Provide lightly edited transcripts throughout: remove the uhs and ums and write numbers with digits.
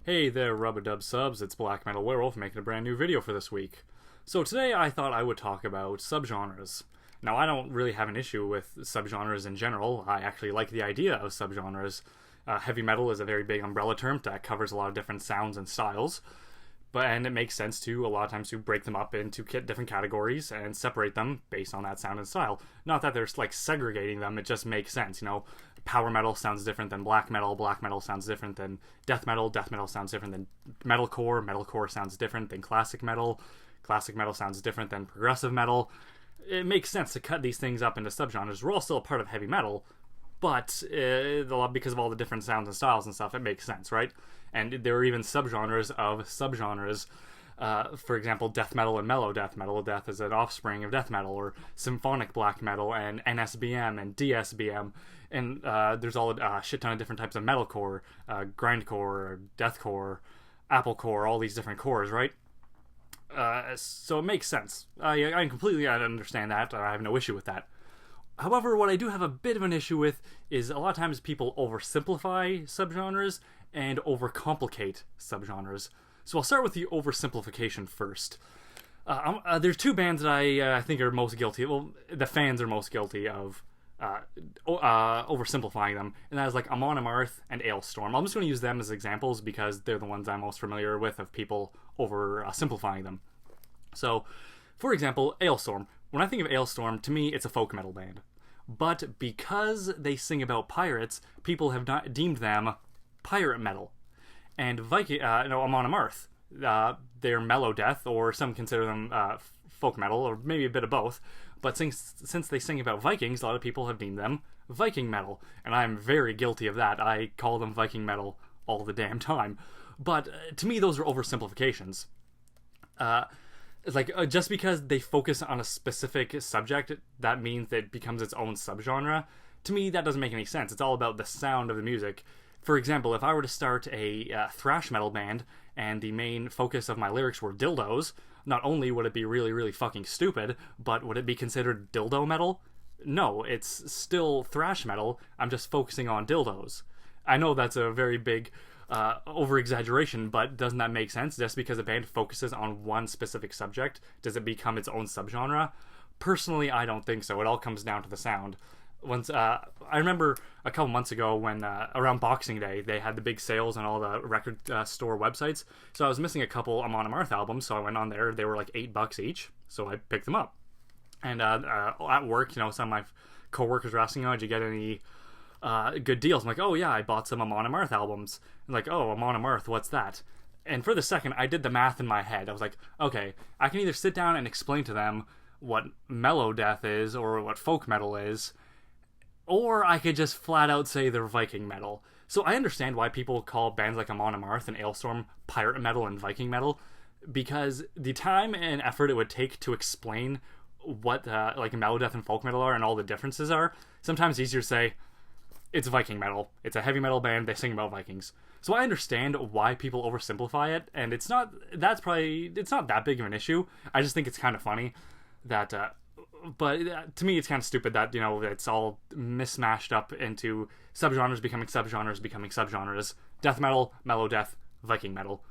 Hey there, Rub-a-Dub subs, it's Black Metal Werewolf making a brand new video for this week. So today I thought I would talk about subgenres. Now, I don't really have an issue with subgenres in general. I actually like the idea of subgenres. Heavy metal is a very big umbrella term that covers a lot of different sounds and styles. And it makes sense to, a lot of times, to break them up into different categories and separate them based on that sound and style. Not that they're like segregating them, it just makes sense, you know. Power metal sounds different than black metal sounds different than death metal sounds different than metalcore sounds different than classic metal sounds different than progressive metal. It makes sense to cut these things up into subgenres. We're all still a part of heavy metal, but because of all the different sounds and styles and stuff, it makes sense, right? And there are even subgenres of subgenres. For example, death metal and mellow death. Mellow death is an offspring of death metal, or symphonic black metal and NSBM and DSBM. And there's all a shit ton of different types of metalcore, grindcore, deathcore, applecore, all these different cores, right? So it makes sense. I completely understand that. I have no issue with that. However, what I do have a bit of an issue with is a lot of times people oversimplify subgenres and overcomplicate subgenres. So I'll start with the oversimplification first. There's two bands that I think are most guilty. Well, the fans are most guilty of oversimplifying them, and that is like Amon Amarth and Ailstorm. I'm just going to use them as examples because they're the ones I'm most familiar with of people simplifying them. So, for example, Ailstorm. When I think of Ailstorm, to me, it's a folk metal band. But because they sing about pirates, people have not deemed them pirate metal. And Amon Amarth, they're mellow death, or some consider them folk metal, or maybe a bit of both. But since they sing about Vikings, a lot of people have deemed them Viking metal. And I'm very guilty of that. I call them Viking metal all the damn time. But to me, those are oversimplifications. Just because they focus on a specific subject, that means that it becomes its own subgenre. To me, that doesn't make any sense. It's all about the sound of the music. For example, if I were to start a thrash metal band and the main focus of my lyrics were dildos, not only would it be really, really fucking stupid, but would it be considered dildo metal? No, it's still thrash metal. I'm just focusing on dildos. I know that's a very big over-exaggeration, but doesn't that make sense? Just because a band focuses on one specific subject, does it become its own subgenre? Personally, I don't think so. It all comes down to the sound. I remember a couple months ago when around Boxing Day they had the big sales on all the record store websites, so I was missing a couple Amon Amarth albums, so I went on there. They were like $8 each, so I picked them up. And at work, some of my coworkers were asking, did you get any good deals? I'm like, oh yeah, I bought some Amon Amarth albums. And like, oh, Amon Amarth, what's that? And for the second, I did the math in my head. I was like, okay, I can either sit down and explain to them what mellow death is or what folk metal is, or I could just flat out say they're Viking metal. So I understand why people call bands like Amon Amarth and Ailstorm pirate metal and Viking metal, because the time and effort it would take to explain what mellow death and folk metal are and all the differences are, sometimes easier to say it's Viking metal. It's a heavy metal band. They sing about Vikings. So I understand why people oversimplify it, and it's not that big of an issue. I just think it's kind of funny that. But to me, it's kind of stupid that, it's all mismashed up into subgenres becoming subgenres. Death metal, mellow death, Viking metal.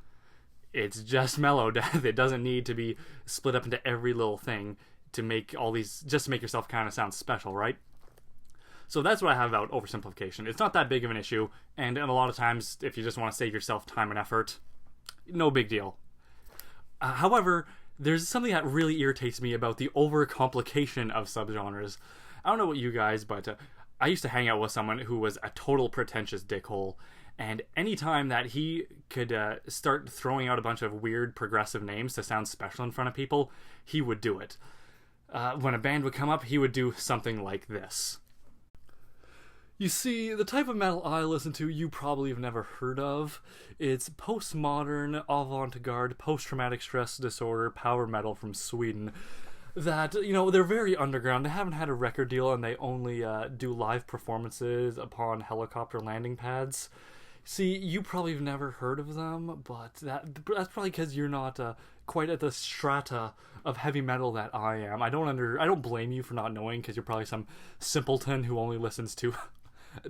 It's just mellow death. It doesn't need to be split up into every little thing to make all these, just to make yourself kind of sound special, right? So that's what I have about oversimplification. It's not that big of an issue, and a lot of times, if you just want to save yourself time and effort, no big deal. However, there's something that really irritates me about the overcomplication of subgenres. I don't know what you guys, but I used to hang out with someone who was a total pretentious dickhole, and anytime that he could start throwing out a bunch of weird progressive names to sound special in front of people, he would do it. When a band would come up, he would do something like this. You see, the type of metal I listen to you probably have never heard of. It's postmodern, avant-garde, post-traumatic stress disorder power metal from Sweden. That, they're very underground. They haven't had a record deal, and they only do live performances upon helicopter landing pads. See, you probably have never heard of them, but that's probably because you're not quite at the strata of heavy metal that I am. I don't blame you for not knowing, because you're probably some simpleton who only listens to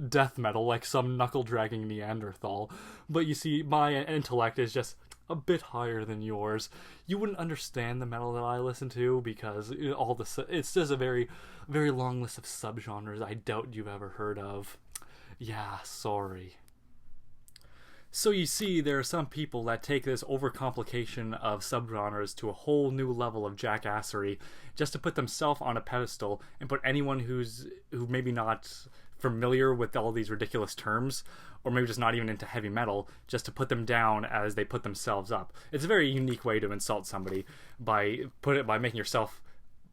death metal like some knuckle-dragging Neanderthal. But you see, my intellect is just a bit higher than yours. You wouldn't understand the metal that I listen to because it's just a very, very long list of subgenres I doubt you've ever heard of. Yeah, sorry. So you see, there are some people that take this overcomplication of subgenres to a whole new level of jackassery just to put themselves on a pedestal and put anyone who maybe not familiar with all these ridiculous terms, or maybe just not even into heavy metal, just to put them down as they put themselves up. It's a very unique way to insult somebody by putting yourself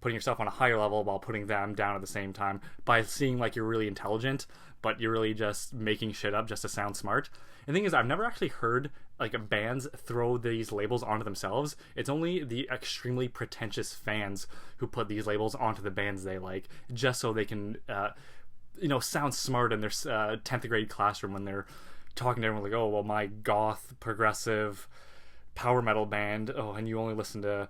on a higher level while putting them down at the same time, by seeing like you're really intelligent, but you're really just making shit up just to sound smart. And the thing is, I've never actually heard like bands throw these labels onto themselves. It's only the extremely pretentious fans who put these labels onto the bands they like, just so they can sound smart in their 10th grade classroom when they're talking to everyone like, oh, well, my goth, progressive, power metal band, oh, and you only listen to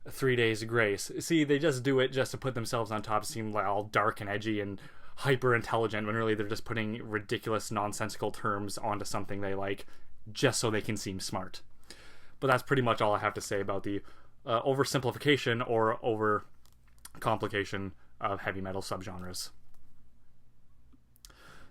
3 Days of Grace. See, they just do it just to put themselves on top, seem like all dark and edgy and hyper intelligent, when really they're just putting ridiculous, nonsensical terms onto something they like just so they can seem smart. But that's pretty much all I have to say about the oversimplification or overcomplication of heavy metal subgenres.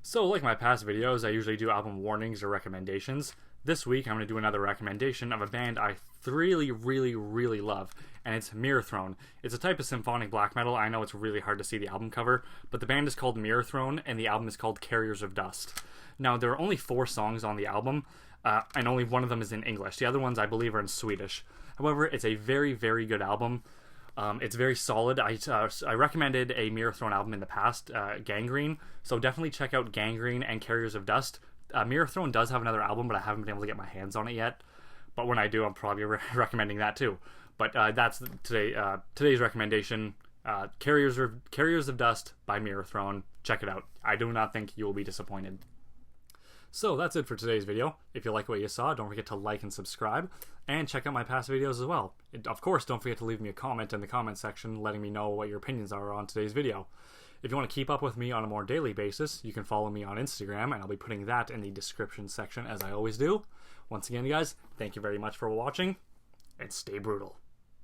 So, like my past videos, I usually do album warnings or recommendations. This week, I'm going to do another recommendation of a band I really, really, really love, and it's Mirrorthrone. It's a type of symphonic black metal. I know it's really hard to see the album cover, but the band is called Mirrorthrone, and the album is called Carriers of Dust. Now, there are only 4 songs on the album, and only one of them is in English. The other ones, I believe, are in Swedish. However, it's a very, very good album. It's very solid. I recommended a Mirrorthrone album in the past, Gangrene, so definitely check out Gangrene and Carriers of Dust. Mirrorthrone does have another album, but I haven't been able to get my hands on it yet. But when I do, I'm probably recommending that too. But that's today's recommendation, Carriers of Dust by Mirrorthrone. Check it out. I do not think you will be disappointed. So that's it for today's video. If you like what you saw, don't forget to like and subscribe, and check out my past videos as well. And of course, don't forget to leave me a comment in the comment section letting me know what your opinions are on today's video. If you want to keep up with me on a more daily basis, you can follow me on Instagram, and I'll be putting that in the description section as I always do. Once again, guys, thank you very much for watching, and stay brutal.